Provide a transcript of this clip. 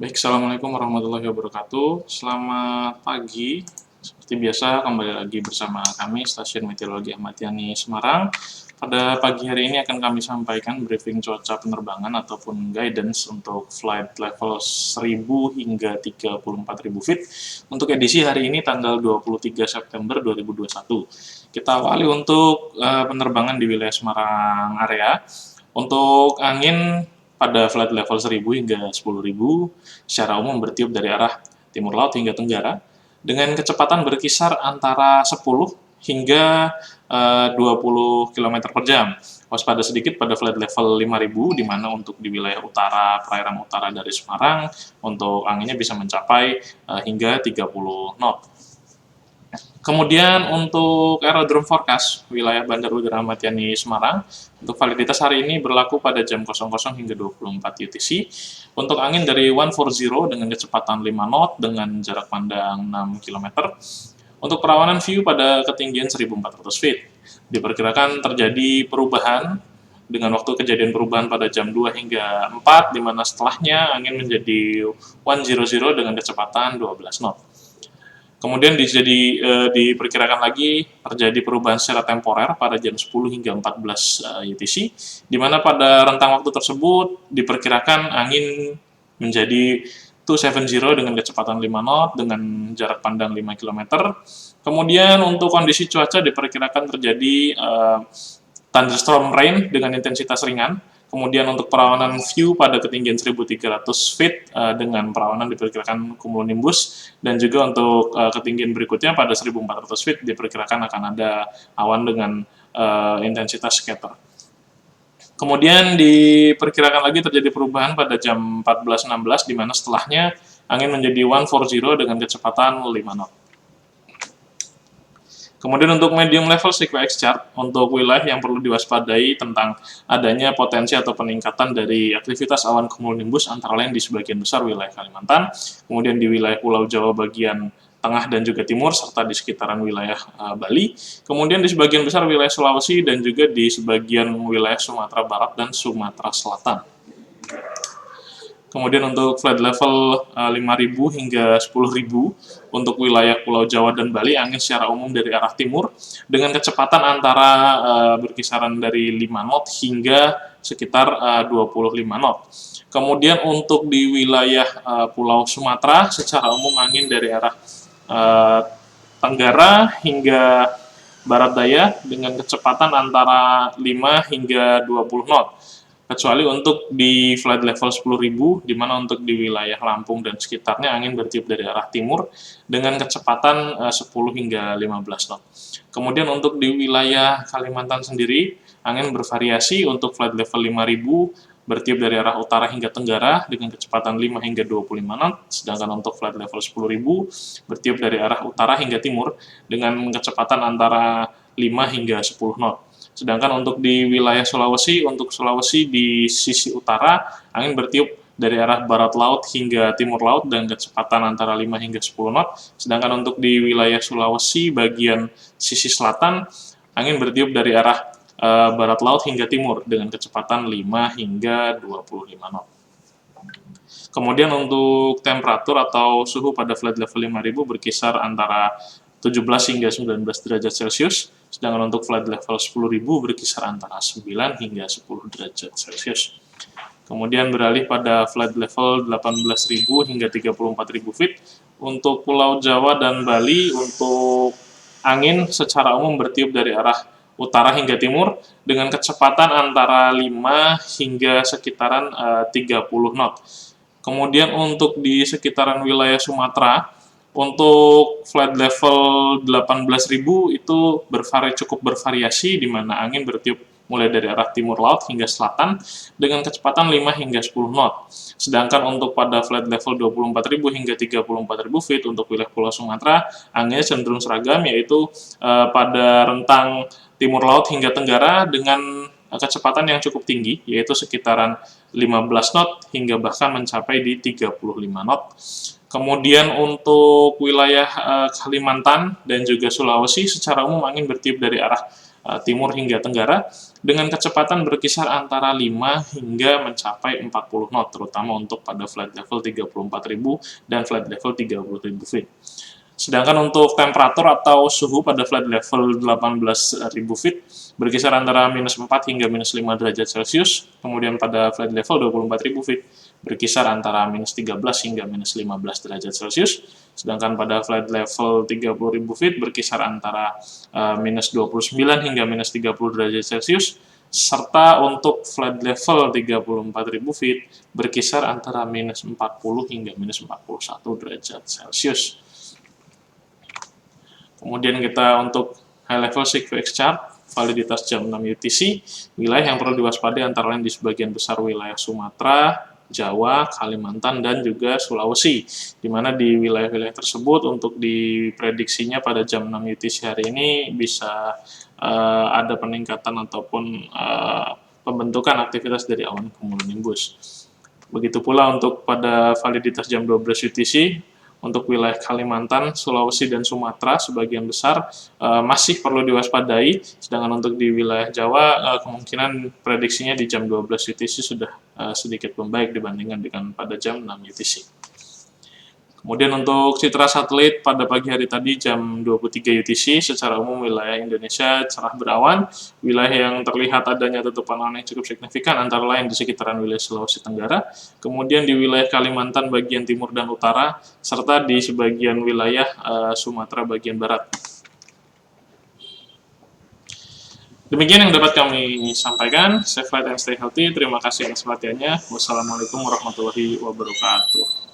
Baik, Assalamualaikum warahmatullahi wabarakatuh. Selamat pagi. Seperti biasa, kembali lagi bersama kami, Stasiun Meteorologi Ahmad Yani Semarang. Pada pagi hari ini akan kami sampaikan briefing cuaca penerbangan ataupun guidance untuk flight level 1000 hingga 34.000 feet untuk edisi hari ini tanggal 23 September 2021. Kita awali untuk penerbangan di wilayah Semarang area. Untuk angin pada flight level 1000 hingga 10.000 secara umum bertiup dari arah timur laut hingga tenggara dengan kecepatan berkisar antara 10 hingga 20 km per jam. Waspada sedikit pada flight level 5000 di mana untuk di wilayah utara, perairan utara dari Semarang untuk anginnya bisa mencapai hingga 30 knot. Kemudian untuk aerodrome forecast wilayah Bandar Udara Ahmad Yani Semarang untuk validitas hari ini berlaku pada jam 00 hingga 24 UTC. Untuk angin dari 140 dengan kecepatan 5 knot dengan jarak pandang 6 km. Untuk perawanan view pada ketinggian 1400 feet. Diperkirakan terjadi perubahan dengan waktu kejadian perubahan pada jam 2 hingga 4 di mana setelahnya angin menjadi 100 dengan kecepatan 12 knot. Kemudian diperkirakan lagi terjadi perubahan secara temporer pada jam 10 hingga 14 UTC, di mana pada rentang waktu tersebut diperkirakan angin menjadi 270 dengan kecepatan 5 knot dengan jarak pandang 5 km. Kemudian untuk kondisi cuaca diperkirakan terjadi thunderstorm rain dengan intensitas ringan. Kemudian untuk perawanan view pada ketinggian 1300 feet dengan perawanan diperkirakan cumulonimbus, dan juga untuk ketinggian berikutnya pada 1400 feet diperkirakan akan ada awan dengan intensitas scatter. Kemudian diperkirakan lagi terjadi perubahan pada jam 14.16 di mana setelahnya angin menjadi 140 dengan kecepatan 5 knot. Kemudian untuk medium level CQX chart, untuk wilayah yang perlu diwaspadai tentang adanya potensi atau peningkatan dari aktivitas awan cumulonimbus antara lain di sebagian besar wilayah Kalimantan, kemudian di wilayah Pulau Jawa bagian tengah dan juga timur, serta di sekitaran wilayah Bali, kemudian di sebagian besar wilayah Sulawesi, dan juga di sebagian wilayah Sumatera Barat dan Sumatera Selatan. Kemudian untuk flight level 5.000 hingga 10.000 untuk wilayah Pulau Jawa dan Bali, angin secara umum dari arah timur dengan kecepatan antara berkisaran dari 5 knot hingga sekitar 25 knot. Kemudian untuk di wilayah Pulau Sumatera, secara umum angin dari arah tenggara hingga barat daya dengan kecepatan antara 5 hingga 20 knot. Kecuali untuk di flight level 10.000, di mana untuk di wilayah Lampung dan sekitarnya angin bertiup dari arah timur dengan kecepatan 10 hingga 15 knot. Kemudian untuk di wilayah Kalimantan sendiri, angin bervariasi untuk flight level 5.000 bertiup dari arah utara hingga tenggara dengan kecepatan 5 hingga 25 knot, sedangkan untuk flight level 10.000 bertiup dari arah utara hingga timur dengan kecepatan antara 5 hingga 10 knot. Sedangkan untuk di wilayah Sulawesi, untuk Sulawesi di sisi utara, angin bertiup dari arah barat laut hingga timur laut dengan kecepatan antara 5 hingga 10 knot. Sedangkan untuk di wilayah Sulawesi bagian sisi selatan, angin bertiup dari arah barat laut hingga timur dengan kecepatan 5 hingga 25 knot. Kemudian untuk temperatur atau suhu pada flight level 5000 berkisar antara 17 hingga 19 derajat Celcius, sedangkan untuk flight level 10.000 berkisar antara 9 hingga 10 derajat Celcius. Kemudian beralih pada flight level 18.000 hingga 34.000 feet, untuk Pulau Jawa dan Bali, untuk angin secara umum bertiup dari arah utara hingga timur dengan kecepatan antara 5 hingga sekitaran 30 knot. Kemudian untuk di sekitaran wilayah Sumatera, untuk flight level 18.000 itu cukup bervariasi, di mana angin bertiup mulai dari arah timur laut hingga selatan dengan kecepatan 5 hingga 10 knot. Sedangkan untuk pada flight level 24.000 hingga 34.000 feet untuk wilayah Pulau Sumatera, anginnya cenderung seragam, yaitu pada rentang timur laut hingga tenggara dengan kecepatan yang cukup tinggi, yaitu sekitaran 15 knot hingga bahkan mencapai di 35 knot. Kemudian untuk wilayah Kalimantan dan juga Sulawesi, secara umum angin bertiup dari arah timur hingga tenggara dengan kecepatan berkisar antara 5 hingga mencapai 40 knot, terutama untuk pada flight level 34.000 dan flight level 30.000 feet. Sedangkan untuk temperatur atau suhu pada flight level 18.000 feet berkisar antara minus 4 hingga minus 5 derajat Celcius, kemudian pada flight level 24.000 feet berkisar antara minus 13 hingga minus 15 derajat Celcius, sedangkan pada flight level 30.000 feet berkisar antara minus 29 hingga minus 30 derajat Celcius, serta untuk flight level 34.000 feet berkisar antara minus 40 hingga minus 41 derajat Celcius. Kemudian kita untuk high level SIGFX chart, validitas jam 6 UTC, wilayah yang perlu diwaspadai antara lain di sebagian besar wilayah Sumatera, Jawa, Kalimantan, dan juga Sulawesi, di mana di wilayah-wilayah tersebut untuk diprediksinya pada jam 6 UTC hari ini bisa ada peningkatan ataupun pembentukan aktivitas dari awan cumulonimbus. Begitu pula untuk pada validitas jam 12 UTC, untuk wilayah Kalimantan, Sulawesi, dan Sumatera sebagian besar masih perlu diwaspadai, sedangkan untuk di wilayah Jawa kemungkinan prediksinya di jam 12 UTC sudah sedikit membaik dibandingkan dengan pada jam 6 UTC. Kemudian untuk citra satelit pada pagi hari tadi jam 23 UTC, secara umum wilayah Indonesia cerah berawan, wilayah yang terlihat adanya tutupan awan yang cukup signifikan antara lain di sekitaran wilayah Sulawesi Tenggara, kemudian di wilayah Kalimantan bagian timur dan utara, serta di sebagian wilayah Sumatera bagian barat. Demikian yang dapat kami sampaikan. Safe flight and stay healthy. Terima kasih atas perhatiannya. Wassalamualaikum warahmatullahi wabarakatuh.